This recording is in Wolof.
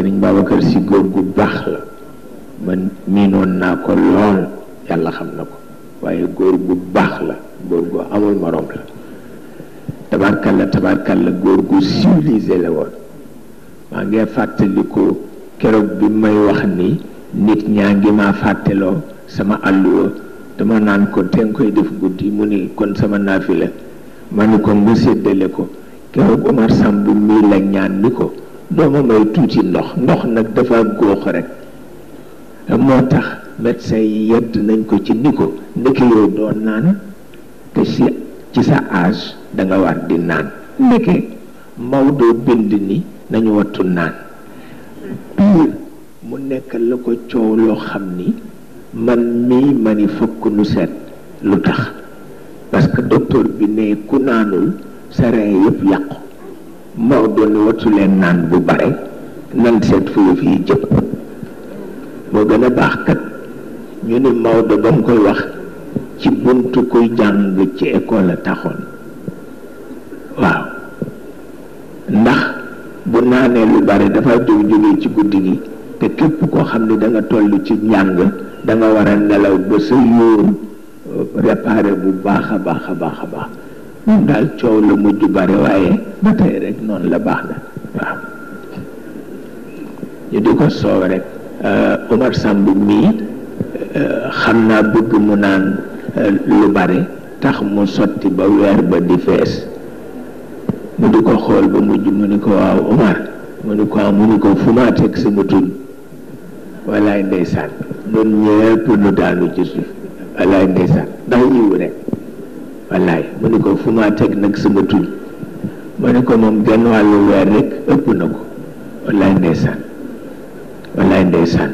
Sëriñ Babacar Si góor gu baax la, man miinoon naa ko lool, yàlla xam na ko, waaye góor gu baax la, góor gu amul morom la. tabarkalla góor gu civilisé la woon. maa ngi fàttaliku keroog bi may wax ni nit ñaa ngi maa fàtteloo sama àlluwa, dama naan ko te nga koy def guddi, mu ni kon sama naafila, ma ni ko nga séddale ko. keroog Omar Samb mii la ñaan ni ko dooma may tuuti ndox nag dafa góox rek. moo tax médecin yi yedd nañ ko ci ni ko ndeke yow doo naan te ci sa âge da nga war di naan. ndeke Maodo bind ni nañu wattu naan. pire mu nekk la ko coow loo xam ni man mii ma ni fokk nu seet lu tax, parce que docteur bi ne ku naanul sa reen yëpp yàqu. Maodo ni wattu leen naan bu bare, nan seet fu yëf yi jëm. moo gën a baax kat ñu ni Maodo ba mu koy wax ci buntu kuy jàng ci école a taxoon. waaw ndax bu naanee lu bare dafa jóge ci guddi gi, te képp koo xam ne da nga toll ci njàng da nga war a nelaw ba sa yóor réparé bu baax a baax a baax a baax. moom daal coow la mujj bare, waaye ba tey rek noonu la baax na. waaw ñu di ko soow rek. Omar Samb mii xam naa bëgg mu naan lu bare tax mu sotti ba weer ba di fees. mu di ko xool ba mujj mu ni ko waaw Omar, mu ni ko fu maa teg sama tuñ. wallaay ndeysaan noonu ñëpp nu daanu ci suuf. wallaay ndeysaan ndax yiw rek. wallaay mu ni ko fu maa teg nag sama tuñ. mu ni ko moom genn wàllu weer rek ëpp na ko. wallaay ndeysaan wallaay ndeysaan